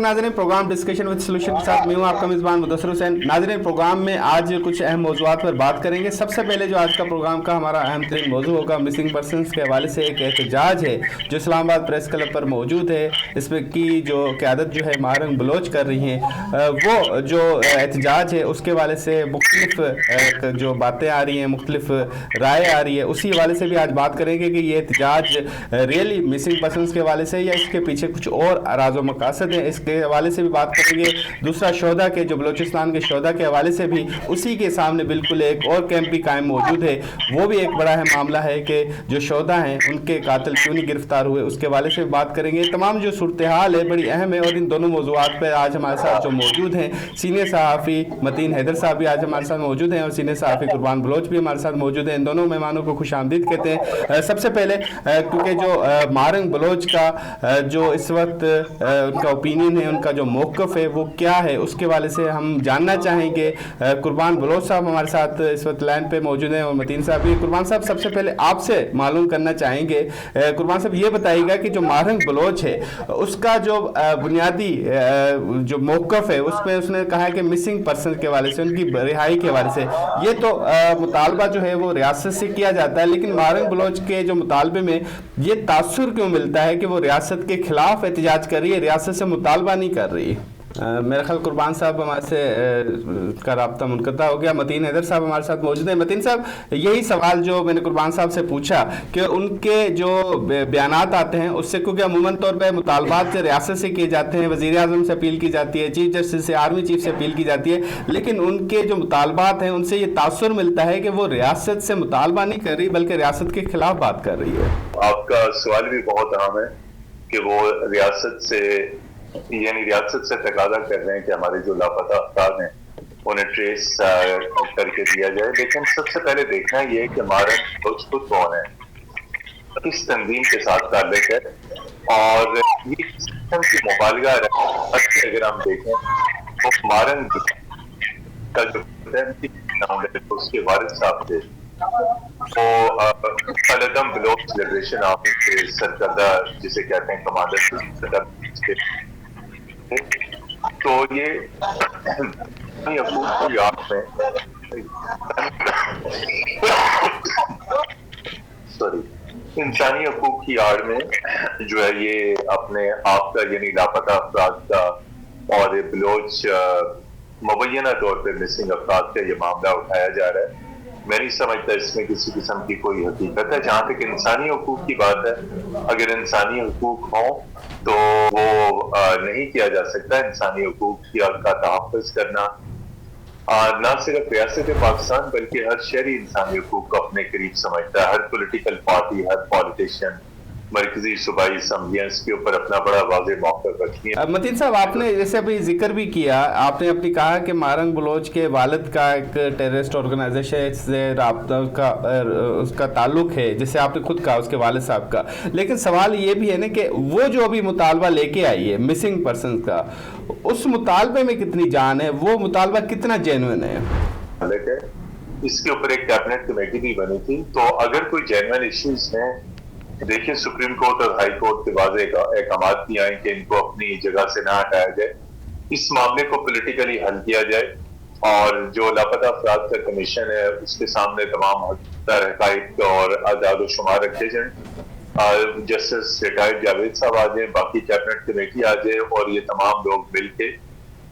नाज़रीन, programme discussion with solution के साथ मैं हूँ आपका मेज़बान मुदस्सिर हुसैन। नाज़रीन, प्रोग्राम में आज कुछ अहम मौज़ूआत पर बात करेंगे। सबसे पहले जो आज का प्रोग्राम का हमारा अहम तरीन मौजू होगा, मिसिंग पर्सनस के हवाले से एक एहतजाज है जो इस्लामाबाद प्रेस क्लब पर मौजूद है। इसमें की जो क़यादत जो है मारंग बलोच कर रही हैं, वो जो एहतजाज है उसके हवाले से मुख्तलिफ जो बातें आ रही हैं, मुख्तलिफ राय आ रही है, उसी हवाले से भी आज बात करेंगे कि ये एहतजाज रियली मिसिंग पर्सनस के हवाले से या इसके पीछे कुछ और राज़ व मकासद हैं, इसके हवाले से भी बात करेंगे। दूसरा, शोधा के जो बलूचिस्तान के शोधा के हवाले से भी उसी के सामने बिल्कुल एक और कैंप भी कायम मौजूद है। वो भी एक बड़ा है मामला है कि जो शोधा हैं उनके कातिल क्यों नहीं गिरफ्तार हुए, उसके हवाले से बात करेंगे। तमाम जो सूरत हाल है बड़ी अहम है और इन दोनों मौजूआत पर आज हमारे साथ जो मौजूद हैं सीनियर सहाफ़ी मतीन हैदर साहब भी आज हमारे साथ मौजूद हैं और सीनियर सहाफ़ी कुर्बान बलोच भी हमारे साथ मौजूद हैं। इन दोनों मेहमानों को खुश आमदीद कहते हैं। सबसे पहले क्योंकि जो मारंग बलोच का जो इस वक्त उनका ओपिनियन है, उनका जो मौक़िफ़ है वो क्या है, उसके वाले से हम जानना चाहेंगे। कुर्बान बलोच साहब हमारे साथ इस वक्त लाइन पे मौजूद हैं और मतीन साहब भी। कुर्बान साहब, सबसे पहले आपसे मालूम करना चाहेंगे, कुर्बान साहब ये बताइएगा कि जो मारंग बलोच है उसका जो बुनियादी जो मौक़िफ़ है उसमें उसने कहा है कि मिसिंग पर्सन के हवाले से, उनकी रिहाई के हवाले से ये तो मुतालबा जो है वो रियासत से किया जाता है, लेकिन मारंग बलोच के जो मुतालबे में ये तासुर क्यों मिलता है कि वो रियासत के खिलाफ एहतजाज कर रही है, रियासत से मुतालबा नहीं कर रही? मेरा ख्याल कुर्बान साहब हमारे से का राब्ता मुनक़ता हो गया। मतीन हैदर साहब हमारे साथ मौजूद हैं। मतीन साहब, यही सवाल जो मैंने कुर्बान साहब से पूछा कि उनके जो बयानात आते हैं उससे, क्योंकि अमूमन तौर पर मुतालबात रियासत से किए जाते हैं, वज़ीर आज़म से अपील की जाती है, चीफ जस्टिस से, आर्मी चीफ से अपील की जाती है, लेकिन उनके जो मुतालबात हैं उनसे ये तासुर मिलता है कि वो रियासत से मुतालबा नहीं कर रही बल्कि रियासत के खिलाफ बात कर रही है। आपका सवाल भी बहुत अहम है कि वो रियासत से यानी रियासत से तकाजा कर रहे हैं कि हमारे जो लापता अफराद हैं उन्हें ट्रेस करके दिया जाए। लेकिन सबसे पहले देखना ये है कि मारंग बलोच खुद कौन है, किस तंजीम के साथ ताल्लुक है और ये सिस्टम की मुबालगा अगर हम देखें तो मारंग का जो उसके वारिस साहब थे वो अलदम बलोच लिबरेशन आर्मी के सरकर्दा जिसे कहते हैं कमांडर, तो ये हकूक की आड़ में इंसानी हकूक की आड़ में जो है ये अपने आप का यानी लापता अफराद का और बलोच मुबैना तौर पर मिसिंग अफराद का ये मामला उठाया जा रहा है। मैं नहीं समझता इसमें किसी किस्म की कोई हकीकत है। जहाँ तक इंसानी हकूक की बात है, अगर इंसानी हकूक हो तो वो नहीं किया जा सकता। इंसानी हकूक का तहफ़्फ़ुज़ करना न सिर्फ रियासत पाकिस्तान बल्कि हर शहरी इंसानी हकूक को अपने करीब समझता है। हर पॉलिटिकल पार्टी, हर पॉलिटिशियन, मरकजी सूबाई असम्बलियां इसके ऊपर अपना बड़ा वाज़ेह मौक़िफ़ रखती है। मतीन साहब, आपने जैसे अभी जिक्र भी किया, आपने अपनी कहा कि मारंग बलोच के वालिद का एक टेररिस्ट ऑर्गेनाइजेशन से राब्ता का उसका ताल्लुक है, जैसे आपने खुद कहा उसके वालिद साहब का, लेकिन सवाल ये भी है ना कि वो जो अभी मुतालबा लेके आई है मिसिंग पर्सन का, उस मुतालबे में कितनी जान है, वो मुतालबा कितना जेन्युइन है? इसके ऊपर एक कैबिनेट कमेटी भी बनी थी, तो अगर कोई जेन्युइन इश्यूज हैं, देखिए सुप्रीम कोर्ट और हाई कोर्ट के वाज़ेह अहकामात भी आए कि इनको अपनी जगह से ना हटाया जाए, इस मामले को पॉलिटिकली हल किया जाए और जो लापता अफराद का कमीशन है उसके सामने तमाम हक़ाइक़ और आदाद शुमार रखे जाए। जस्टिस रिटायर्ड जावेद साहब आ जाए, बाकी कैबिनेट कमेटी आ जाए और ये तमाम लोग मिलके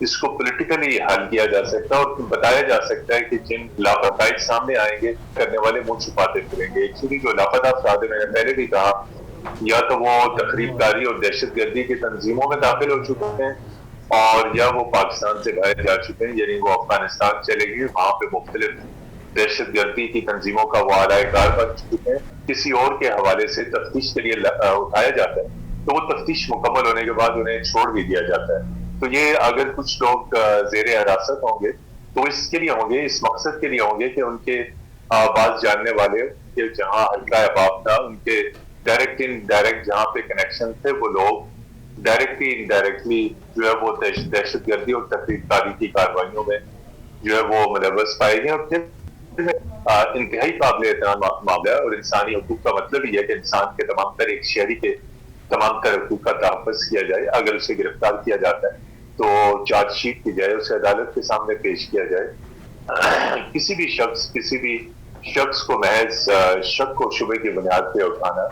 इसको पॉलिटिकली हल किया जा सकता है और बताया जा सकता है कि जिन लापता सामने आएंगे करने वाले मुंह छुपाते फिरेंगे। एक्चुअली जो लापता अफराद, मैंने पहले भी कहा, या तो वो तखरीबकारी और दहशतगर्दी की तंजीमों में दाखिल हो चुके हैं और या वो पाकिस्तान से बाहर जा चुके हैं, यानी वो अफगानिस्तान चले गए, वहां पे मुख्तलिफ दहशतगर्दी की तंजीमों का वो आलाकार बन चुके हैं। किसी और के हवाले से तफ्तीश के लिए उठाया जाता है तो वो तफ्तीश मुकम्मल होने के बाद उन्हें छोड़ भी दिया जाता है। तो ये अगर कुछ लोग ज़ेरे हिरासत होंगे तो इसके लिए होंगे, इस मकसद के लिए होंगे कि उनके बात जानने वाले के जहाँ हल्का अहबाब था, उनके डायरेक्ट इनडायरेक्ट जहाँ पे कनेक्शन थे, वो लोग डायरेक्टली इनडायरेक्टली जो है वो दहशतगर्दी और तकरीबकारी की कार्रवाइयों में जो है वो मुलव्वस पाए गए। और फिर इंतहाई काबिल एहतराम मामला है और इंसानी हकूक का मतलब ही है कि इंसान के तमाम तर एक शहरी के तमाम तर हुकूक का तहफ़्फ़ुज़ किया जाए, अगर उसे गिरफ्तार किया जाता है तो चार्जशीट की जाए, उसे अदालत के सामने पेश किया जाए। किसी भी शख्स को महज शक व शुबे की बुनियाद पे उठाना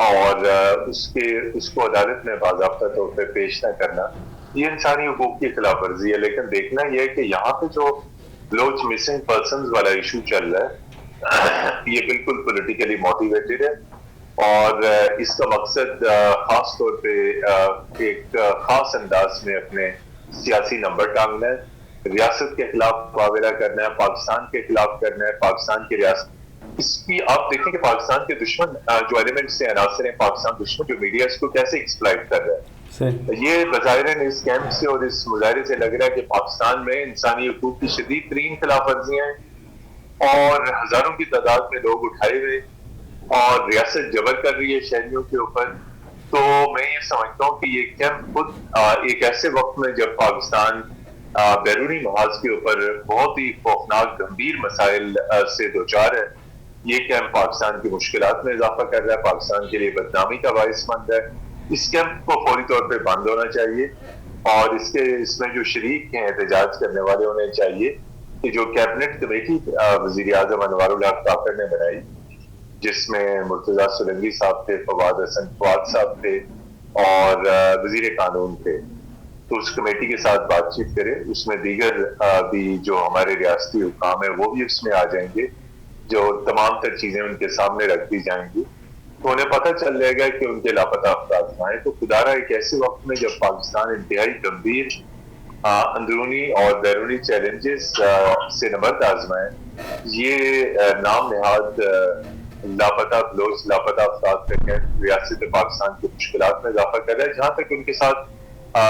और उसको अदालत में बाज़ाब्ता तौर पे पेश न करना, ये इंसानी हुकूक की खिलाफ वर्जी है। लेकिन देखना यह है कि यहाँ पे जो बलोच मिसिंग पर्सन्स वाला इशू चल रहा है, ये बिल्कुल पॉलिटिकली मोटिवेटेड है और इसका मकसद खास तौर पे एक खास अंदाज में अपने सियासी नंबर टांगना है, रियासत के खिलाफ मुकाबला करना है, पाकिस्तान के खिलाफ करना है, पाकिस्तान की रियासत। इसकी आप देखें कि पाकिस्तान के दुश्मन जो एलिमेंट्स हैं, अनासर हैं, पाकिस्तान दुश्मन जो मीडिया इसको कैसे एक्सप्लॉइट कर रहा है। ये बज़ाहिरन इस कैंप से और इस मुजाहरे से लग रहा है कि पाकिस्तान में इंसानी हुकूक की शदीद तरीन खिलाफ वर्जियां हैं और हजारों की तादाद में लोग उठाए हुए और रियासत जबर कर रही है शहरियों के ऊपर। तो मैं ये समझता हूँ कि ये कैंप खुद एक ऐसे वक्त में जब पाकिस्तान बैरूनी महाज के ऊपर बहुत ही खौफनाक गंभीर मसाइल से दो चार है, ये कैंप पाकिस्तान की मुश्किलात में इजाफा कर रहा है, पाकिस्तान के लिए बदनामी का बाइस बन रहा है। इस कैंप को फौरी तौर पर बंद होना चाहिए और इसमें जो शरीक हैं, एहतजाज करने वाले, उन्हें चाहिए कि जो कैबिनेट कमेटी वजीर आजम अनवारुल हक काकर ने बनाई, जिसमें मुर्तजा सुलंगी साहब थे, फवाद हसन फवाद साहब थे और वजीर कानून थे, तो उस कमेटी के साथ बातचीत करें। उसमें दीगर भी जो हमारे रियासती हुकाम है वो भी उसमें आ जाएंगे, जो तमाम तर चीजें उनके सामने रख दी जाएंगी, तो उन्हें पता चल जाएगा कि उनके लापता अफराद कहाँ हैं। तो खुदारा एक ऐसे वक्त में जब पाकिस्तान इंतहाई गंभीर अंदरूनी और बैरूनी चैलेंजेस से नबर्द आजमाए, ये नाम नहाद लापता बलोच, लापता अफराद का कैंप रियासत पाकिस्तान की मुश्किलात में इजाफा कर रहा है। जहां तक उनके साथ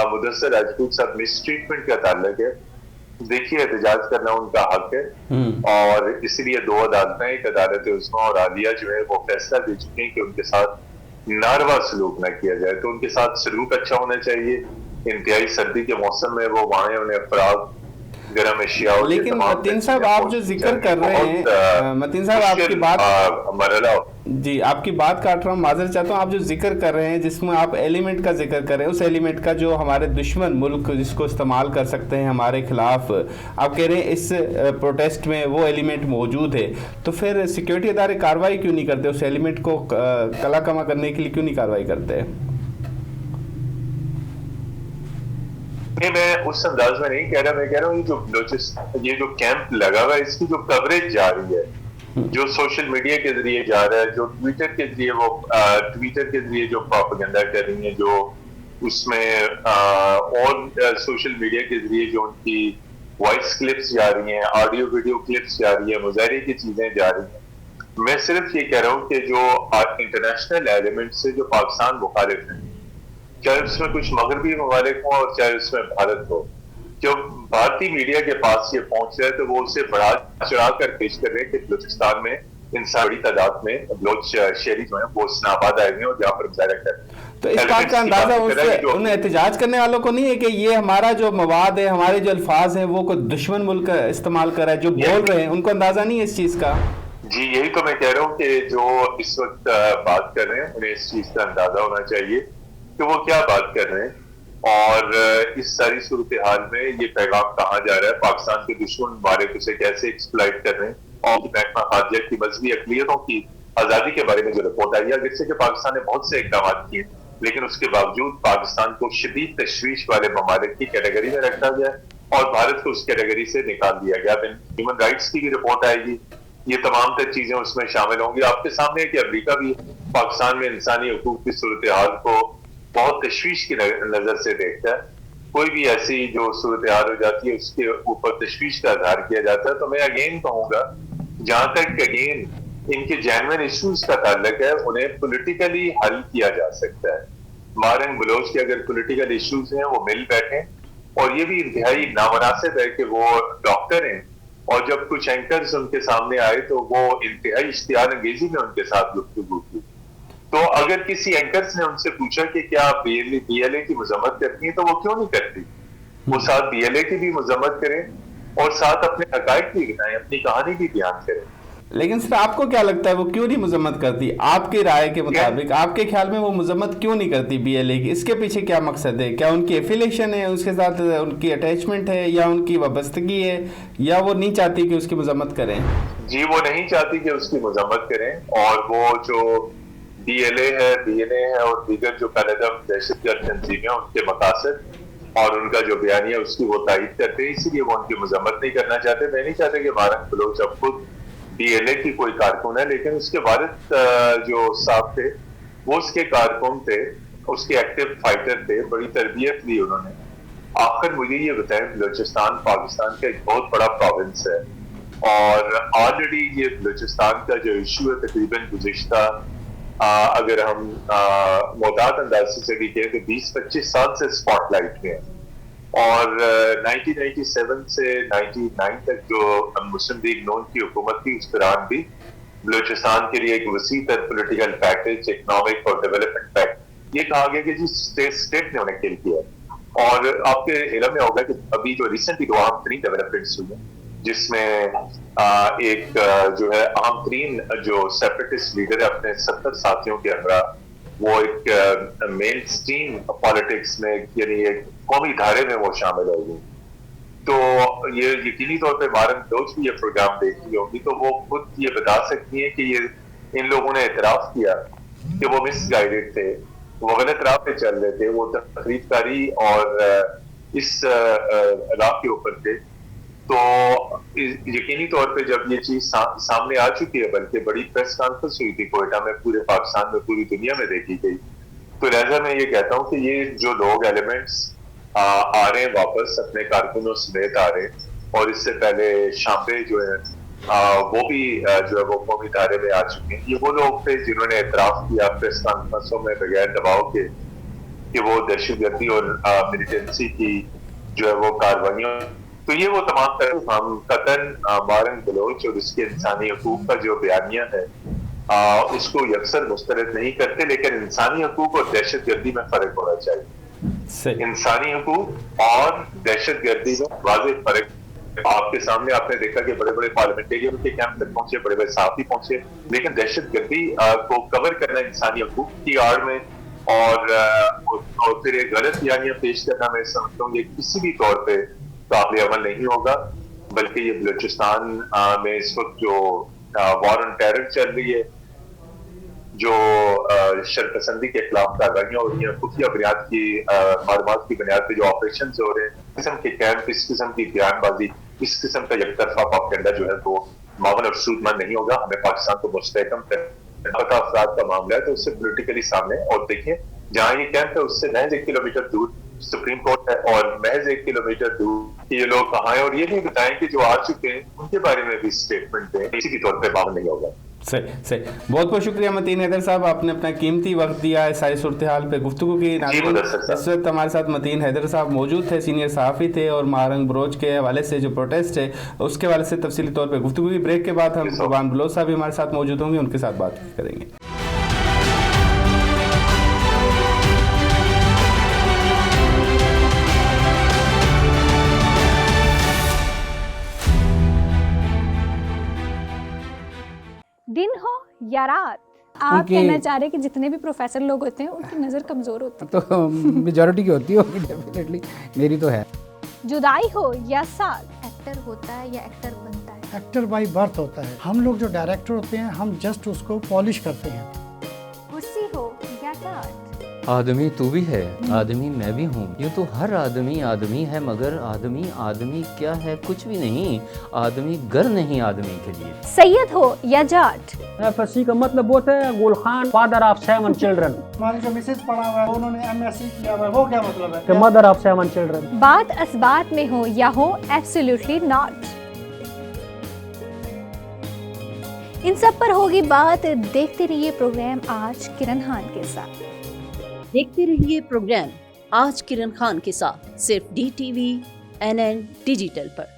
मुदस्सर राजपूत साहब मिसट्रीटमेंट का ताल्लुक है, देखिए एहतजाज करना उनका हक है और इसलिए दो अदालतें, एक अदालत उस्मा और आलिया जो है वो फैसला दे चुकी हैं कि उनके साथ नारवा सलूक न किया जाए। तो उनके साथ सलूक अच्छा होना चाहिए। इंतहाई सर्दी के मौसम में वो वहां उन्हें अफराद गर्म एशिया। लेकिन मतीन साहब आप जो जिक्र कर रहे हैं, मतीन साहब आपकी बात मरला जी आपकी बात काट रहा हूँ, माजर चाहता हूँ। आप जो जिक्र कर रहे हैं, जिसमें आप एलिमेंट का जिक्र कर रहे हैं, उस एलिमेंट का जो हमारे दुश्मन मुल्क जिसको इस्तेमाल कर सकते हैं हमारे खिलाफ, आप कह रहे हैं इस प्रोटेस्ट में वो एलिमेंट मौजूद है, तो फिर सिक्योरिटी इदारे कार्रवाई क्यों नहीं करते? उस एलिमेंट को कला कमा करने के लिए क्यों नहीं कार्रवाई करते? मैं उस अंदाज में नहीं कह रहा, मैं कह रहा हूँ ये जो कैंप लगा हुआ है, इसकी जो कवरेज जा रही है, जो सोशल मीडिया के जरिए जा रहा है, जो ट्विटर के जरिए जो प्रोपेगेंडा कर रही है, जो उसमें और सोशल मीडिया के जरिए जो उनकी वॉइस क्लिप्स जा रही हैं, ऑडियो वीडियो क्लिप्स जा रही है, मुजाहरे की चीजें जा रही हैं। मैं सिर्फ ये कह रहा हूँ कि जो इंटरनेशनल एलिमेंट से जो पाकिस्तान मुखालिफ है, चाहे उसमें कुछ मगरबी ममालिक हो और चाहे उसमें भारत हो, जब भारतीय मीडिया के पास ये पहुंच रहा है तो वो उसे बढ़ा चढ़ा कर पेश कर रहे हैं कि बलूचिस्तान में इंसान बड़ी तादाद में बलोच शहरी जो है वो इस्लामाबाद आए हुए हैं और जहाँ पर मुजाहरा कर रहे हैं। तो इस बात का अंदाजा उन एहतजाज करने वालों को नहीं है कि ये हमारा जो मवाद है, हमारे जो अल्फाज हैं, वो कोई दुश्मन मुल्क इस्तेमाल कर रहा है, जो बोल रहे हैं, उनको अंदाजा नहीं है इस चीज का? जी यही तो मैं कह रहा हूँ कि जो इस वक्त बात कर रहे हैं उन्हें इस चीज का अंदाजा होना चाहिए कि वो क्या बात कर रहे हैं और इस सारी सूरत हाल में ये पैगाम कहाँ जा रहा है, पाकिस्तान के दुश्मन मुबारक उसे कैसे एक्सप्लॉइट कर रहे हैं। और महकमा खारजिया की मजहबी अक़लियतों की आज़ादी के बारे में जो रिपोर्ट आई है, जिससे कि पाकिस्तान ने बहुत से इक़दाम किए, लेकिन उसके बावजूद पाकिस्तान को शदीद तशवीश वाले ममालिक की कैटेगरी में रखा गया और भारत को उस कैटेगरी से निकाल दिया गया। ह्यूमन राइट्स की भी रिपोर्ट आएगी, ये तमाम तर चीजें उसमें शामिल होंगी। आपके सामने है कि अमरीका भी पाकिस्तान में इंसानी हुकूक की सूरत हाल को बहुत तशवीश की नजर से देखता है। कोई भी ऐसी जो सूरत हाल हो जाती है उसके ऊपर तशवीश का इजहार किया जाता है। तो मैं अगेन कहूंगा, जहां तक अगेन इनके जेन्युइन इश्यूज का ताल्लुक है, उन्हें पॉलिटिकली हल किया जा सकता है। मारंग बलोच के अगर पॉलिटिकल इश्यूज हैं वो मिल बैठे, और ये भी इंतहाई नामुनासिब है कि वो डॉक्टर हैं और जब कुछ एंकर्स उनके सामने आए तो वो इंतहाई इश्तियार अंगेजी में उनके साथ गुफ्तगू की। तो अगर किसी एंकर्स ने उनसे पूछा कि क्या आप बीएलए की मजम्मत करती हैं, तो वो क्यों नहीं करती? वो साथ बीएलए की भी मजम्मत करें और साथ अपने हकायक भी गिनाएं, अपनी कहानी भी बयान करें। लेकिन सर आपको क्या लगता है वो क्यों नहीं मजम्मत करती? आपकी राय के मुताबिक, आपके ख्याल में वो मजम्मत क्यों नहीं करती BLA की? इसके पीछे क्या मकसद है? क्या उनकी एफिलेशन है उसके साथ, उनकी अटैचमेंट है, या उनकी वाबस्तगी है, या वो नहीं चाहती कि उसकी मजम्मत करें? जी, वो नहीं चाहती कि उसकी मजम्मत करें, और वो जो DLA है, DNA है और दीगर जो कदम दहशतगर्द तंजीमें उनके मकासद और उनका जो बयानिया उसकी वो तायद करते हैं, इसीलिए वो उनकी मजम्मत नहीं करना चाहते। मैं नहीं चाहता कि मारंग बलोच अब खुद DLA की कोई कारकुन है, लेकिन उसके वालिद जो साहब थे वो उसके कारकुन थे, उसके एक्टिव फाइटर थे, बड़ी तरबियत ली उन्होंने। आखिर मुझे ये बताएं, बलूचिस्तान पाकिस्तान का एक बहुत बड़ा प्रोविंस है, और ऑलरेडी ये बलूचिस्तान का जो इशू है तकरीबन गुज़िश्ता अगर हम मोहतात अंदाजे से भी कहें तो 20-25 साल से स्पॉटलाइट में है। और 1997 से 99 तक जो मुस्लिम लीग नून की हुकूमत थी, उस दौरान भी बलूचिस्तान के लिए एक वसी तर पोलिटिकल पैकेज, इकोनॉमिक और डेवलपमेंट पैकेज ये कहा गया कि जी स्टेट ने उन्हें किल किया। और आपके इल्म में होगा कि अभी जो रिसेंटली दो अहम तरीन डेवलपमेंट्स हुई हैं, जिसमें एक जो है अहम तरीन जो सेपरेटिस्ट लीडर है अपने 70 साथियों के हमरा, वो एक मेन स्ट्रीम पॉलिटिक्स में यानी एक कौमी धारे में वो शामिल हो गई। तो ये यकीनी तौर पे मारंग बलोच भी ये प्रोग्राम देख रही होगी, तो वो खुद ये बता सकती है कि ये इन लोगों ने एतराफ किया कि वो मिसगाइडेड थे, वो गलत राह पे चल रहे थे, वो तखरीबकारी और इस राह के ऊपर थे। तो यकीनी तौर पे जब ये चीज सामने आ चुकी है, बल्कि बड़ी प्रेस कॉन्फ्रेंस हुई थी कोयटा में, पूरे पाकिस्तान में, पूरी दुनिया में देखी गई, तो लिहाजा मैं ये कहता हूँ कि ये जो लोग एलिमेंट्स आ रहे हैं वापस अपने कारकुनों समेत आ रहे हैं, और इससे पहले शाम्बे जो है वो भी जो है वो कौमी धारे में आ चुके हैं। ये वो लोग थे जिन्होंने एतराफ किया प्रेस कॉन्फ्रेंसों में बगैर दबाव के कि वो दहशतगर्दी और मिलिटेंसी की जो है वो कार्रवाइयों, तो ये वो तमाम तरह हम कतन मारंग बलोच और उसके इंसानी हकूक का जो बयानिया है उसको यकसर मुस्तरद नहीं करते, लेकिन इंसानी हकूक और दहशतगर्दी में फर्क होना चाहिए। इंसानी हकूक और दहशतगर्दी में वाज़ेह फर्क। आपके सामने आपने देखा कि बड़े बड़े पार्लियामेंटेरियन के कैंप तक पहुंचे, बड़े बड़े सहाफी पहुंचे, लेकिन दहशतगर्दी को कवर करना इंसानी हकूक की आड़ में और फिर एक गलत बयानियां पेश करना, मैं समझता हूँ ये किसी भी तौर पे काबिल अमल नहीं होगा। बल्कि ये बलूचिस्तान में इस वक्त जो वॉर ऑन टेरर चल रही है, जो शरपसंदी के खिलाफ कार्रवाइयां हो रही हैं, खुफिया बुनियाद की मालूमात की बुनियाद पे जो ऑपरेशन हो रहे हैं, इस किस्म के कैंप, इस किस्म की बयानबाजी, इस किस्म का यकतरफा प्रोपेगेंडा जो है वो मावन और सूदमंद नहीं होगा। हमें पाकिस्तान को मुस्तहकम करना अफराद का मामला है, तो उससे पोलिटिकली सामने। और देखिए जहाँ ये कैंप है उससे महज 1 किलोमीटर दूर सुप्रीम कोर्ट है, और महज 1 किलोमीटर दूर ये लोग कहाँ हैं, और ये भी बताएं कि जो आ चुके हैं उनके बारे में भी स्टेटमेंट दें, किसी के तौर पर मामला नहीं होगा। सही सही, बहुत बहुत शुक्रिया मतीन हैदर साहब, आपने अपना कीमती वक्त दिया है सारी सूरत हाल पे गुफ्तगू की। इस वक्त हमारे साथ मतीन हैदर साहब मौजूद थे, सीनियर सहाफ़ी थे, और मारंग बलोच के हवाले से जो प्रोटेस्ट है उसके हवाले से तफसीली तौर पर गुफ्तगू की। ब्रेक के बाद हम कुर्बान बलोच साहब भी हमारे साथ मौजूद होंगे, उनके साथ बात करेंगे। दिन हो या रात, आप कहना चाह रहे हैं कि जितने भी प्रोफेसर लोग होते हैं उनकी नज़र कमज़ोर होती है? तो मेजॉरिटी की होती होगी डेफिनेटली, मेरी तो है। जुदाई हो या साथ, एक्टर होता है या एक्टर बनता है? एक्टर बाय बर्थ होता है। हम लोग जो डायरेक्टर होते हैं हम जस्ट उसको पॉलिश करते हैं। कुर्सी हो या टाट, आदमी तू भी है, आदमी मैं भी हूँ, यूँ तो हर आदमी आदमी है, मगर आदमी आदमी क्या है, कुछ भी नहीं। आदमी गर नहीं आदमी के लिए। सैयद हो या जाट, FSC का मतलब होता है गुल खान, फादर ऑफ 7 चिल्ड्रन। हमारी जो मिसेज पढ़ा हुआ है उन्होंने MSc किया हुआ है, वो क्या मतलब है? The mother of 7 children। बात असबात में हो या हो एब्सोल्युटली नॉट, इन सब पर होगी बात। देखते रहिए प्रोग्राम आज किरण खान के साथ। देखते रहिए प्रोग्राम आज किरण खान के साथ, सिर्फ DTV NN डिजिटल पर।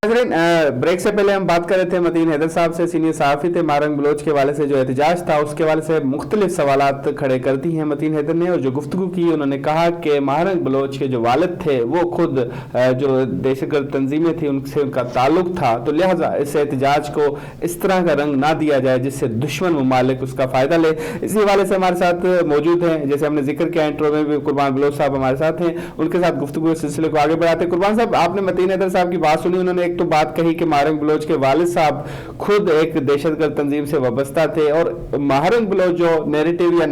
ब्रेक से पहले हम बात कर रहे थे मतीन हैदर साहब से, सीनियर सहाफ़ी थे। मारंग बलोच के हवाले से जो एहतजाज था उसके हवाले से मुख्तलिफ सवालात खड़े कर दी हैं मतीन हैदर ने, और जो गुफ्तगू की उन्होंने कहा कि मारंग बलोच के जो वालिद थे वो खुद जो दहशतगर्द तंजीमें थी उनसे उनका ताल्लुक था, तो लिहाजा इस एहतजाज को इस तरह का रंग ना दिया जाए जिससे दुश्मन ममालिक उसका फ़ायदा ले। इसी हवाले से हमारे साथ मौजूद हैं, जैसे हमने जिक्र किया इंट्रो में भी, कुर्बान बलोच साहब हमारे साथ हैं, उनके साथ गुफ्तगू इस सिलसिले को आगे बढ़ाते हैं। कुर्बान साहब, आपने मतीन हैदर साहब की बात सुनी, उन्होंने एक तो बात कही कि मारंग बलोच के वालिद साहब खुद एक दहशतगर्द तंजीम से वाबस्ता थे, और मारंग बलोच जो नैरेटिव या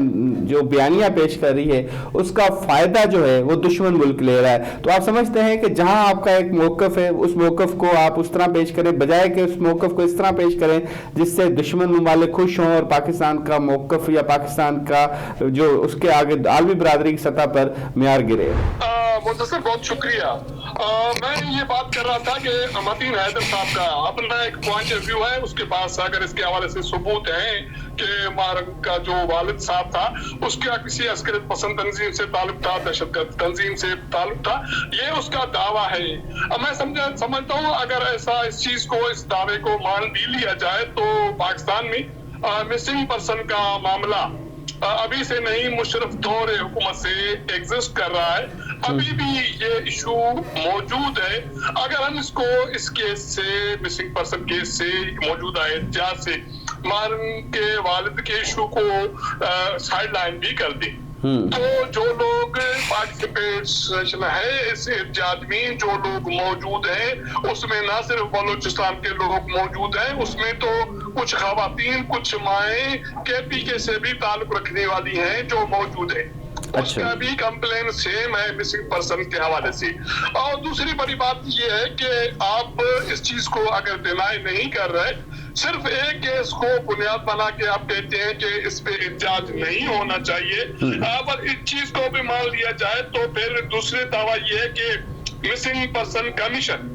जो बयानिया पेश कर रही है उसका फायदा जो है वो दुश्मन मुल्क ले रहा है। तो आप समझते हैं कि जहां आपका एक मौकफ है उस मौकफ को आप उस तरह पेश करें बजाय कि उस मौकफ को इस तरह पेश करें जिससे दुश्मन ममालिक खुश हों और पाकिस्तान का मौकफ या पाकिस्तान का जो उसके आगे आलमी बरादरी की सतह पर मियार गिरे। मुदस्सिर, बहुत शुक्रिया। मैं ये बात कर रहा था कि मतीन हैदर साहब का अपना एक पॉइंट ऑफ व्यू है, उसके पास अगर इसके हवाले से सबूत है कि मारंग का जो वालिद साहब था उसका किसी अस्करियत पसंद तंजीम से ताल्लुक था, दहशतगर्द तंजीम से ताल्लुक था, ये उसका दावा है। अब मैं समझता हूँ अगर ऐसा इस चीज को, इस दावे को मान भी लिया जाए तो पाकिस्तान में मिसिंग पर्सन का मामला अभी से नहीं, मुशर्रफ दौर हुकूमत से एग्जिस्ट कर रहा है, अभी भी ये इशू मौजूद है। अगर हम इसको इस केस से, मिसिंग पर्सन केस से, मौजूदा एहतियात से मारंग के वालिद के इशू को साइड लाइन भी कर दें, तो जो लोग पार्टिसिपेशन है इस एहतियात में, जो लोग मौजूद हैं उसमें ना सिर्फ बलोचिस्तान के लोग मौजूद हैं, उसमें तो कुछ खवातीन, कुछ माएँ KPK से भी ताल्लुक रखने वाली हैं जो मौजूद है। उसका भी कंप्लेन सेम है मिसिंग पर्सन के हवाले से। और दूसरी बड़ी बात ये है कि आप इस चीज को अगर डिनाई नहीं कर रहे, सिर्फ एक केस को बुनियाद बना के आप कहते हैं कि इस पे एहतियात नहीं होना चाहिए, पर इस चीज को भी मान लिया जाए तो फिर दूसरे दावा ये है कि मिसिंग पर्सन कमीशन,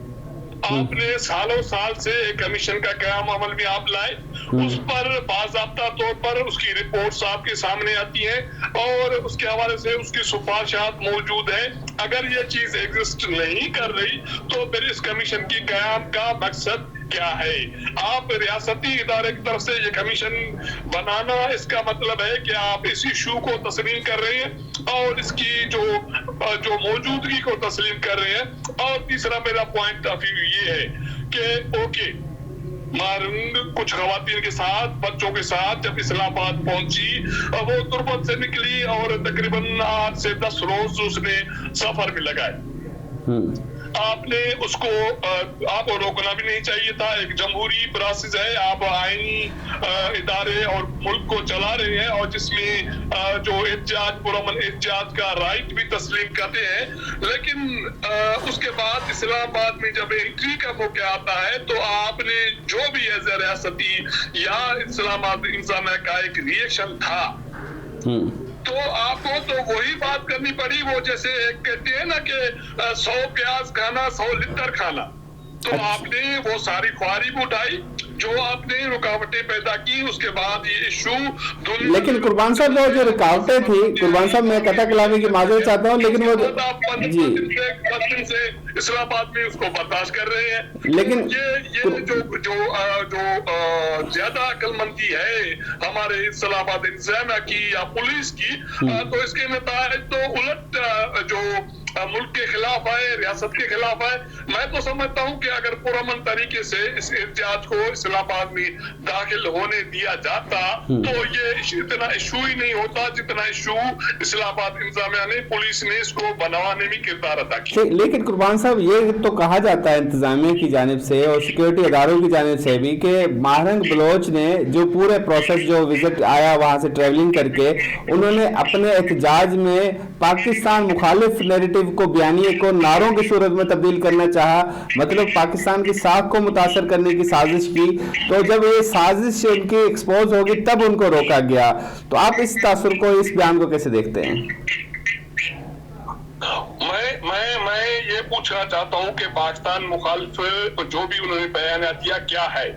आपने सालों साल से एक कमीशन का क़याम अमल में आप लाए, उस पर बाज़ाब्ता तौर पर उसकी रिपोर्ट्स आपके सामने आती हैं और उसके हवाले से उसकी सिफारिशात मौजूद है। अगर ये चीज एग्जिस्ट नहीं कर रही तो फिर इस कमीशन की क़याम का मकसद क्या है? आप रियासती इदारे की तरफ से ये कमीशन बनाना, इसका मतलब है कि आप इस इशू को तस्लीम कर रहे हैं और इसकी जो मौजूदगी को तस्लीम कर रहे हैं। और तीसरा मेरा पॉइंट ऑफ व्यू ये है कि ओके, मारंग कुछ खवातीन के साथ, बच्चों के साथ जब इस्लामाबाद पहुंची, वो तुर्बत से निकली और तकरीबन 8 से 10 रोज उसने सफर में लगाए। आपने उसको आपको रोकना भी नहीं चाहिए था। एक जमहूरी प्रोसेस है, आप आईनी इदारे और मुल्क को चला रहे हैं और जिसमें जो एहतियात, पुरअमन एहतियात का राइट भी तस्लीम करते हैं, लेकिन उसके बाद इस्लामाबाद में जब एंट्री का मौका आता है तो आपने जो भी एज ए रियासती या इस्लामाबाद इंतजामिया का एक रिएक्शन था, तो आपको तो वही बात करनी पड़ी, वो जैसे कहते हैं ना कि 100 प्याज खाना 100 लिटर खाना। तो आपने वो सारी ख्वारी भी उठाई, जो आपने रुकावटें पैदा की, उसके बाद ये इशू। लेकिन कुर्बान साहब वो जो रुकावटें थी, कुर्बान साहब मैं कथा कलामी की माजरत चाहता हूँ, लेकिन वो जी से इस्लामाबाद में उसको बर्दाश्त कर रहे हैं। लेकिन ये जो ज्यादा अक्लमंदी है हमारे इस्लामाबाद इंतजामिया की या पुलिस की, तो इसके नतीजे तो उलट जो मुल्क के खिलाफ है, रियासत के खिलाफ है। मैं तो समझता हूँ कि अगर पुरअमन तरीके से इस एहतियात को इस्लामाबाद में दाखिल होने दिया जाता तो ये इतना इशू ही नहीं होता जितना इशू इस्लामाबाद इंतजामिया ने, पुलिस ने इसको बनवाने में किरदार अदा किया। लेकिन कुर्बान साहब ये तो कहा जाता है इंतजामिया की जानिब से और सिक्योरिटी इदारों की जानिब से भी कि मारंग बलोच ने जो पूरे प्रोसेस जो विजिट आया वहाँ से ट्रेवलिंग करके, उन्होंने अपने एहतजाज में पाकिस्तान मुखालिफ नैरेटिव को, बयानिए को नारों की सूरत में तब्दील करना चाहा, मतलब पाकिस्तान की साख को मुतासर करने की साजिश की। तो जब ये साजिश उनकी एक्सपोज होगी तब उनको रोका गया। तो आप इस तासुर को, इस बयान को कैसे देखते हैं? मैं ये पूछना चाहता हूँ कि पाकिस्तान मुखालिफ जो भी उन्होंने बयान दिया क्या है,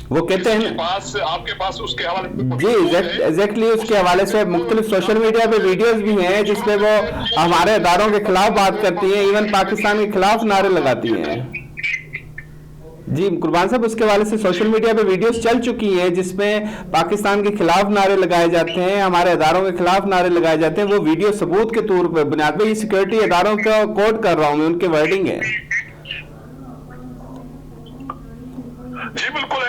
वो कहते हैं आपके पास उसके हवाले जी एग्जैक्टली उसके हवाले से मुख्तलिफ सोशल मीडिया पे वीडियोस भी हैं जिसपे वो हमारे इदारों के खिलाफ बात करती हैं, इवन पाकिस्तान के खिलाफ नारे लगाती हैं। जी कुर्बान साहब, उसके हवाले से सोशल मीडिया पे वीडियोस चल चुकी हैं जिसमें पाकिस्तान के खिलाफ नारे लगाए जाते हैं, हमारे इदारों के खिलाफ नारे लगाए जाते हैं। वो वीडियो सबूत के तौर पर बुनियाद पे, ये सिक्योरिटी इदारों का कोट कर रहा हूँ मैं, उनके वर्डिंग है। जी बिल्कुल,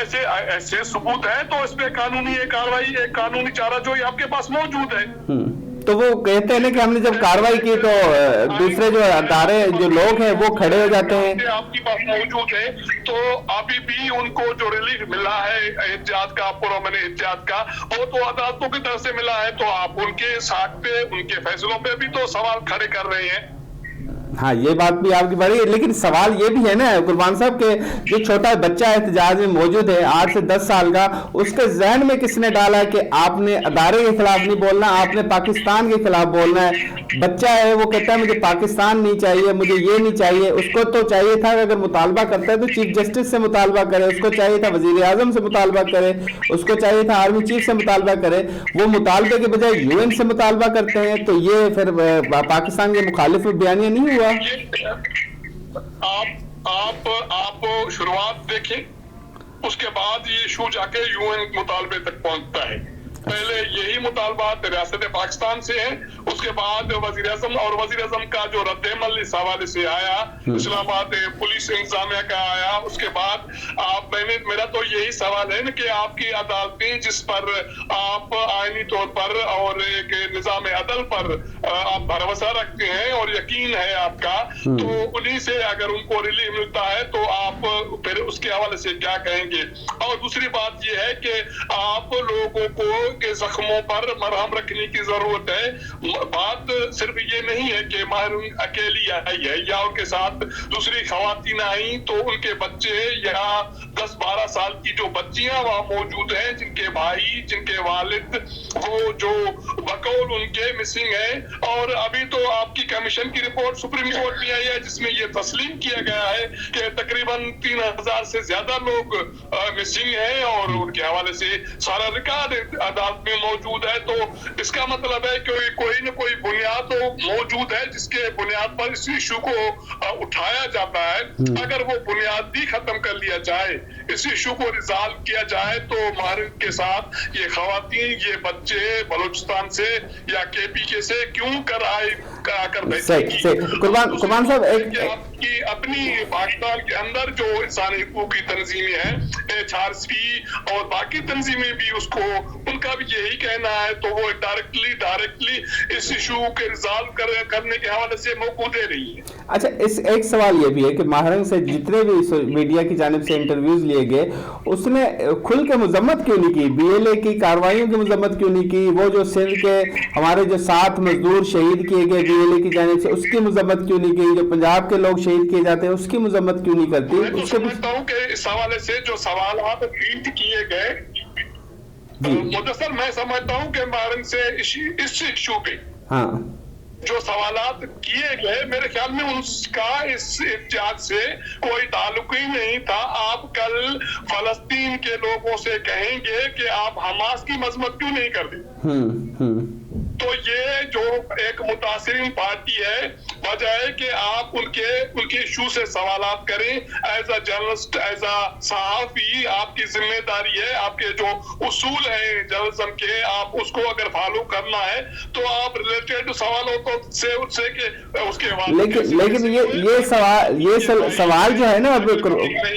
ऐसे सबूत है तो इस पे कानूनी कार्रवाई, एक कानूनी चारा जो आपके पास मौजूद है। तो वो कहते हैं ना कि हमने जब कार्रवाई की तो दूसरे जो अदारे जो लोग हैं वो खड़े हो जाते हैं। आपके पास मौजूद है तो अभी भी उनको जो रिलीफ मिला है एहतियात का, पुरअमन एहतियात का, वो तो अदालतों की तरफ से मिला है। तो आप उनके साथ पे, उनके फैसलों पे भी तो सवाल खड़े कर रहे हैं। हाँ, ये बात भी आपकी बड़ी है, लेकिन सवाल ये भी है ना कुर्बान साहब के जो छोटा बच्चा एहतजाज में मौजूद है 8 से 10 साल का, उसके जहन में किसने डाला कि आपने अदारे के खिलाफ नहीं बोलना, आपने पाकिस्तान के खिलाफ बोलना है। बच्चा है, वो कहता है मुझे पाकिस्तान नहीं चाहिए, मुझे ये नहीं चाहिए। उसको तो चाहिए था अगर मुतालबा करता है तो चीफ जस्टिस से मुतालबा करे, उसको चाहिए था वजीर आजम से मुतालबा करे, उसको चाहिए था आर्मी चीफ से मुतालबा करे। वो मुतालबे के बजाय UN से मुतालबा करते हैं, तो ये फिर पाकिस्तान के मुखालिफ बयानिया नहीं हुआ। आप शुरुआत देखें, उसके बाद ये इशू जाके UN मुतालबे तक पहुंचता है। पहले यही मुतालबा रियासत पाकिस्तान से है, उसके बाद वजीर आजम और वजीर आजम का जो रद्द-ए-अमल इस हवाले से आया, इस्लामाबाद पुलिस इंतजामिया का आया। उसके बाद मेरा तो यही सवाल है ना कि आपकी अदालतें जिस पर आप आईनी तौर पर और एक निजाम अदल पर आप भरोसा रखते हैं और यकीन है आपका, तो उन्हीं से अगर उनको रिलीफ मिलता है तो आप फिर उसके हवाले से क्या कहेंगे। और दूसरी बात यह है कि आप लोगों को के जख्मों पर मरहम रखने की जरूरत है। बात सिर्फ ये नहीं है कि महरून अकेली आई है या उनके साथ दूसरी खवातीन आई तो उनके बच्चे या 10-12 साल की जो बच्चियां वहां मौजूद हैं, जिनके भाई, जिनके वालिद वो जो बकौल उनके मिसिंग है। और अभी तो आपकी कमीशन की रिपोर्ट सुप्रीम कोर्ट में आई है जिसमें ये तस्लीम किया गया है कि तकरीबन 3000 से ज्यादा लोग मिसिंग हैं और उनके हवाले से सारा रिकॉर्ड अदालत में मौजूद है। तो इसका मतलब है कि कोई न कोई बुनियाद तो मौजूद है जिसके बुनियाद पर इस इशू को उठाया जाता है। अगर वो बुनियाद भी खत्म कर लिया जाए, इस इशू को रिजॉल्व किया जाए, तो मारिन के साथ ये खवातीन, ये बच्चे बलूचिस्तान से या KPK से क्यों कर आए आकर बैठे। कुर्बान साहब, आपकी अपनी पाकिस्तान के अंदर जो इंसानी हुकूक की तंजीमें हैं, HRC और बाकी तंजीमें भी उसको, उनका भी यही कहना है, तो वो डायरेक्टली इस इशू के रिजॉल्व करने के हवाले से मौक़ू दे रही है। अच्छा, इस एक सवाल ये भी है कि माहरंग से जितने भी मीडिया की जानिब से इंटरव्यूज लिए गए, उसने खुल के मजम्मत क्यों नहीं की, BLA की कार्रवाइयों की मजम्मत क्यों नहीं की। वो जो सिंध के हमारे जो 7 मजदूर शहीद किए गए BLA की जानिब से, उसकी मजम्मत क्यों नहीं की। जो पंजाब के लोग शहीद किए जाते हैं उसकी मजम्मत क्यों नहीं करती। मैं तो समझता हूँ कि इस हवाले से जो सवाल आप ट्वीट किए गए, मुदस्सर, मैं समझता हूँ कि मारन से इस इशू पे जो सवालात किए गए, मेरे ख्याल में उसका इस इत्याद से कोई ताल्लुक ही नहीं था। आप कल फलस्तीन के लोगों से कहेंगे कि आप हमास की मजम्मत क्यों नहीं कर दी। तो ये जो एक मुतासिरीन पार्टी है, बजाय कि आप उनके इशू से सवालात करें, as a journalist, as a सहाफी, आपकी जिम्मेदारी है, आपके जो उसूल है जर्नलिज्म के, आप उसको अगर फॉलो करना है तो आप रिलेटेड सवालों को से उससे के उसके बाद। लेकिन ये सवाल जो है ना, अब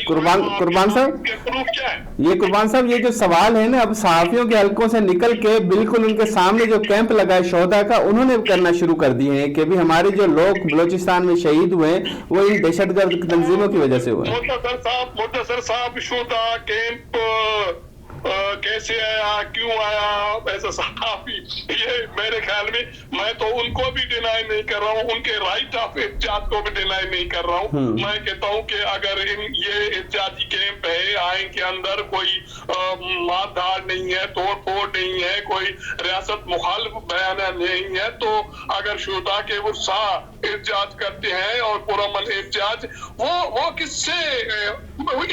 कुर्बान साहब, क्या है ये कुर्बान साहब, ये जो सवाल है ना, अब सहाफियों के हलकों से निकल के बिल्कुल उनके सामने जो कैंप लगा है शोहदा का, उन्होंने करना शुरू कर दिए हैं कि भी हमारे जो लोग बलोचिस्तान में शहीद हुए वो इन दहशतगर्द तंजीमों की वजह से हुए। मुद्दसर साहब, शोहदा कैंप कैसे आया, क्यों आया, ऐसा सहाफी, ये मेरे ख्याल में, मैं तो उनको भी डिनाई नहीं कर रहा हूँ, उनके राइट ऑफ एहतियात को भी डिनाई नहीं कर रहा हूँ। मैं कहता हूँ कि अगर ये एहतियाती कैंप है, आइन के अंदर कोई मारधाड़ नहीं है, तोड़ फोड़ नहीं है, कोई रियासत मुखालिफ बयान नहीं है, तो अगर शुदा के वो एहतियात करते हैं और पुरअमन एहतियात, वो किससे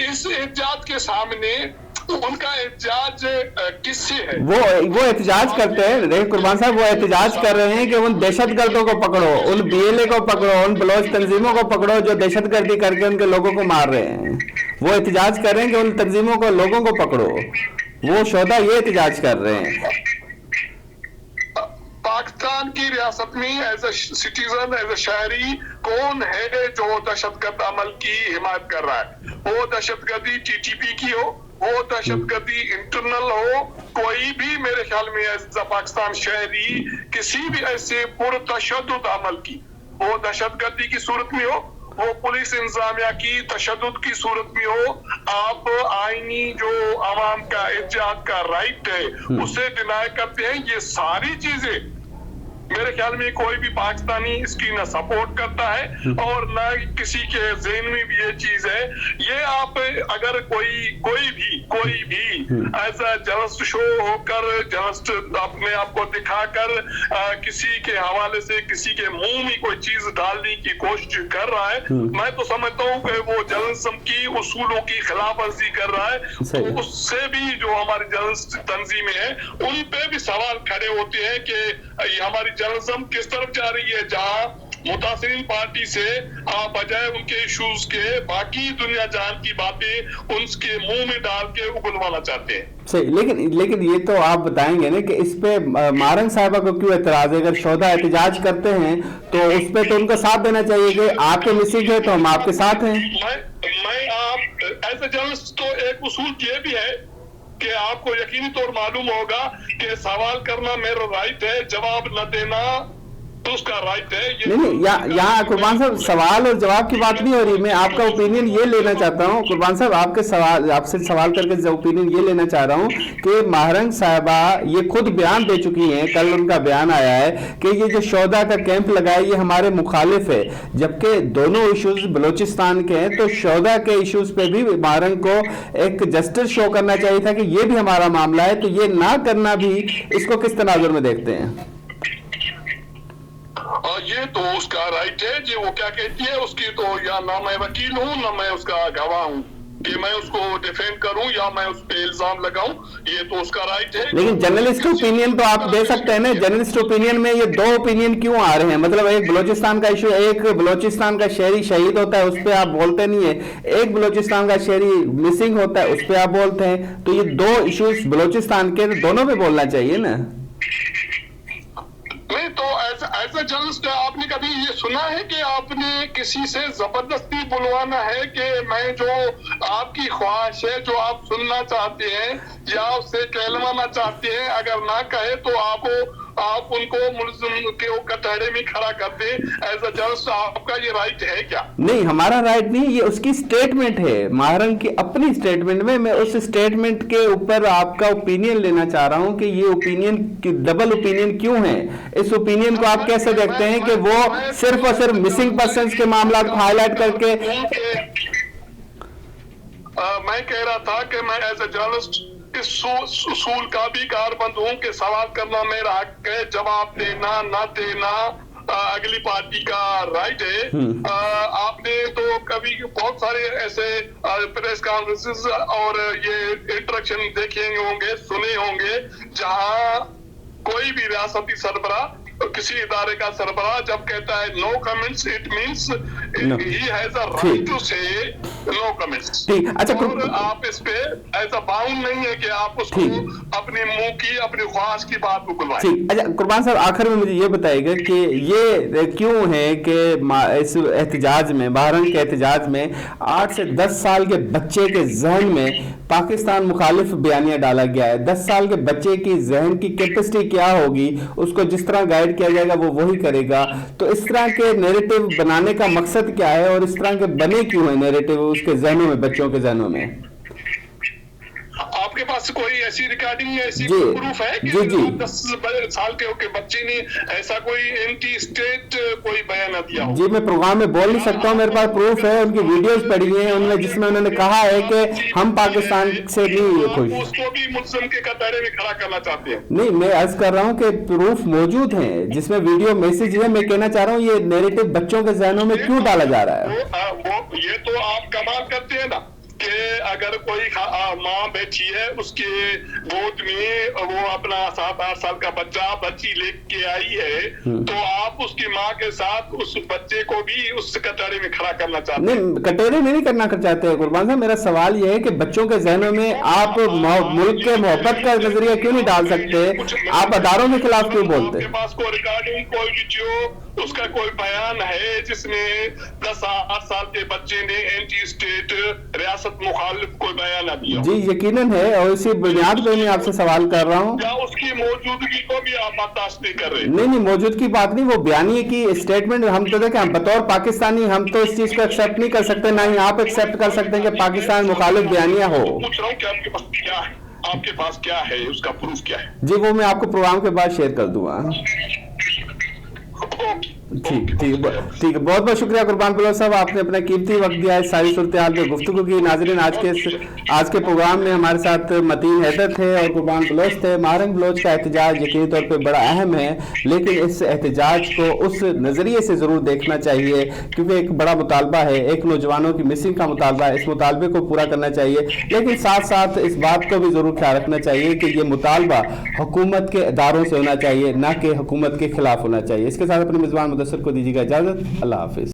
इस एहतियात के सामने उनका एहतिजाज किससे है। वो एहतिजाज करते हैं, देखिए कुर्बान साहब, वो एहतिजाज कर रहे हैं कि उन दहशतगर्दों को पकड़ो, उन BLA को पकड़ो, उन बलोच तंजीमों को पकड़ो जो दहशतगर्दी करके उनके लोगों को मार रहे हैं। वो एहतजाज कर रहे हैं कि उन तंजीमों को, लोगों को पकड़ो, वो शोधा ये एहतजाज कर रहे हैं। पाकिस्तान की रियासत में as a citizen, as a शहरी कौन है जो दहशतगर्द अमल की हिमायत कर रहा है? वो दहशतगर्दी टीटीपी की हो, वो दहशतगर्दी इंटरनल हो, कोई भी मेरे ख्याल में एज ए पाकिस्तान शहरी किसी भी ऐसे पुरतशद्दुद अमल की, वो दहशतगर्दी की सूरत में हो, वो पुलिस इंतजामिया की तशद्दुद की सूरत में हो, आप आईनी जो आवाम का एहतिजाज का राइट है उसे डिनाई करते हैं। ये सारी चीजें मेरे ख्याल में कोई भी पाकिस्तानी इसकी ना सपोर्ट करता है और ना किसी के ज़हन में भी ये चीज है। ये आप अगर कोई भी एज अ जर्नलिस्ट शो होकर, जर्नलिस्ट अपने आप को दिखाकर किसी के हवाले से किसी के मुंह में कोई चीज डालने की कोशिश कर रहा है, मैं तो समझता हूँ कि वो जर्नलिज्म की उसूलों की खिलाफ वर्जी कर रहा है। तो उससे भी जो हमारी जर्नलिस्ट तंजीमें हैं उन पे भी सवाल खड़े होते हैं कि ये हमारी जर्नलिज्म किस तरफ जा रही है, जहां मुतासिरीन पार्टी से बजाय उनके इश्यूज के बाकी दुनिया जान की बातें उनके मुंह में डाल के उगलवाना चाहते हैं। सही, लेकिन ये तो आप बताएंगे ना कि इस पे मारंग साहिबा को क्यों एतराज है? अगर शोधा एहतजाज करते हैं तो उस पे तो उनका साथ देना चाहिए कि आपके मिसिंग है तो हम आपके साथ हैं। मैं आप एज ए जर्नलिस्ट तो एक उसूल ये भी है कि आपको यकीनी तौर मालूम होगा कि सवाल करना मेरा राइट है, जवाब न देना तो उसका राइट है। नहीं, यहाँ कुर्बान साहब सवाल और जवाब की बात नहीं हो रही, मैं आपका ओपिनियन ये लेना चाहता हूँ। कुर्बान साहब आपसे सवाल करके ओपिनियन ये लेना चाह रहा हूँ कि मारंग साहिबा ये खुद बयान दे चुकी हैं, कल उनका बयान आया है कि ये जो शोधा का कैंप लगाया ये हमारे मुखालिफ है, जबकि दोनों इश्यूज बलोचिस्तान के हैं। तो शोधा के इश्यूज पे भी मारंग को एक जस्टिस शो करना चाहिए था कि ये भी हमारा मामला है, तो ये ना करना भी, इसको किस तनाजुर में देखते हैं? ये तो उसका राइट है जी, वो क्या कहती है उसकी तो, या ना मैं वकील हूँ ना मैं उसका गवाह हूँ कि मैं उसको डिफेंड करूं या मैं उस पे इल्जाम लगाऊं, ये तो उसका राइट है। लेकिन जर्नलिस्ट ओपिनियन तो आप दे सकते हैं ना। जर्नलिस्ट ओपिनियन में ये दो ओपिनियन क्यों आ रहे हैं? मतलब एक बलोचिस्तान का इशू, एक बलोचिस्तान का शहरी शहीद होता है उस पर आप बोलते नहीं है, एक बलोचिस्तान का शहरी मिसिंग होता है उस पर आप बोलते हैं। तो ये दो इश्यूज बलोचिस्तान के, दोनों पे बोलना चाहिए ना। नहीं तो एज ए जर्नलिस्ट आपने कभी ये सुना है कि आपने किसी से जबरदस्ती बुलवाना है कि मैं जो आपकी ख्वाहिश है, जो आप सुनना चाहते हैं या उससे कहलवाना चाहते हैं, अगर ना कहे तो आप उनको मुल्ज़िम के कटहरे में खड़ा कर दे? एज अ जर्नलिस्ट आपका ये राइट है क्या? नहीं, हमारा राइट नहीं, ये उसकी स्टेटमेंट है, मारंग की अपनी स्टेटमेंट में। मैं उस स्टेटमेंट के ऊपर आपका ओपिनियन लेना चाह रहा हूं कि ये ओपिनियन डबल ओपिनियन क्यों है। इस ओपिनियन को आप कैसे देखते हैं कि वो सिर्फ और सिर्फ मिसिंग पर्संस के मामला को हाईलाइट करके? मैं कह रहा था कि मैं एज ए जर्नलिस्ट इस उसूल का भी कारबंद हूँ कि सवाल करना मेरा हक है, जवाब देना ना देना अगली पार्टी का राइट है। आपने तो कभी बहुत सारे ऐसे प्रेस कॉन्फ्रेंसेस और ये इंटरेक्शन देखे होंगे, सुने होंगे, जहां कोई भी रियासती सरबराह किसी इदारे का सरबराह जब कहता है no comments, it means he has a right to say no comments. अच्छा, और आप इस पे ऐसा बाउंड नहीं है कि आप उसको अपने मुंह की, अपनी ख्वाहिश की बात को बुलवाएं। अच्छा कुर्बान साहब, आखिर में मुझे ये बताइएगा कि ये क्यों है कि इस एहतजाज में, मारंग के एहतजाज में 8 से 10 साल के बच्चे के जहन में पाकिस्तान मुखालिफ बयानिया डाला गया है। 10 साल के बच्चे की जहन की कैपेसिटी क्या होगी, उसको जिस तरह गाइड किया जाएगा वो वही करेगा। तो इस तरह के नैरेटिव बनाने का मकसद क्या है और इस तरह के बने क्यों है नैरेटिव उसके जहनों में, बच्चों के जहनों में? आपके पास कोई ऐसी रिकॉर्डिंग, ऐसी प्रूफ है कि 10 साल के बच्चे ने ऐसा कोई एंटी स्टेट कोई बयान दिया हो? जी, मैं प्रोग्राम में बोल नहीं सकता हूँ, मेरे पास प्रूफ है, उनकी वीडियोस पड़ी हैं उनमें, जिसमें उन्होंने कहा है कि हम पाकिस्तान से नहीं खुश। उसको भी मुल्ज़िम के कतारे में खड़ा करना चाहते हैं? नहीं, मैं अर्ज कर रहा हूँ कि प्रूफ मौजूद है जिसमें वीडियो मैसेज है। मैं कहना चाह रहा हूँ ये नैरेटिव बच्चों के जहनों में क्यों डाला जा रहा है? ये तो आप कमाल करते हैं ना कि अगर कोई माँ बैठी है उसके गोद में वो अपना 7-8 साल का बच्ची लेके आई है, तो आप उसकी माँ के साथ उस बच्चे को भी उस कटोरे में खड़ा करना चाहते हैं? नहीं, कटोरे में नहीं करना चाहते हैं कुर्बान साहब। मेरा सवाल ये है कि बच्चों के जहनों में आप मुल्क के मोहब्बत का नजरिया क्यों नहीं डाल सकते? आप अदारों के खिलाफ क्यों बोलते? आपके पास कोई रिकॉर्डिंग, कोई वीडियो, उसका कोई बयान है जिसमें 10-8 साल के बच्चे ने एंटी स्टेट रियासत मुखालिफ कोई बयान दिया? जी यकीनन है, और इसी बुनियाद पे मैं आपसे सवाल कर रहा हूँ। क्या उसकी मौजूदगी को भी आप बर्दाश्त नहीं कर रहे? नहीं, मौजूदगी बात नहीं, वो बयानी की स्टेटमेंट। हम तो देखें, बतौर पाकिस्तानी हम तो इस चीज को एक्सेप्ट नहीं कर सकते, ना ही आप एक्सेप्ट कर सकते हैं कि पाकिस्तान मुखालिफ बयानिया हो। पूछ रहा हूँ कि आपके पास क्या है, आपके पास क्या है, उसका प्रूफ क्या है? जी वो मैं आपको प्रोग्राम के बाद शेयर कर दूंगा। ठीक है, बहुत बहुत शुक्रिया कुर्बान बलोच साहब, आपने अपना कीमती वक्त दिया है, सारी सूरत हाल पे गुफ्तगू की। नाज़रीन, आज के प्रोग्राम में हमारे साथ मतीन हैदर थे और कुर्बान बलोच थे। मारंग बलोच का एहतजाज यकीनी तौर पे बड़ा अहम है, लेकिन इस एहतजाज को उस नज़रिए से ज़रूर देखना चाहिए, क्योंकि एक बड़ा मुतालबा है, एक नौजवानों की मिसिंग का मुतालबा है। इस मुतालबे को पूरा करना चाहिए, लेकिन साथ साथ इस बात को भी ज़रूर ख्याल रखना चाहिए कि ये मुतालबा हुकूमत के इदारों से होना चाहिए, ना कि हुकूमत के खिलाफ होना चाहिए। इसके साथ अपने मेज़बान मुदस्सिर को दीजिएगा इजाज़त। अल्लाह हाफिज़।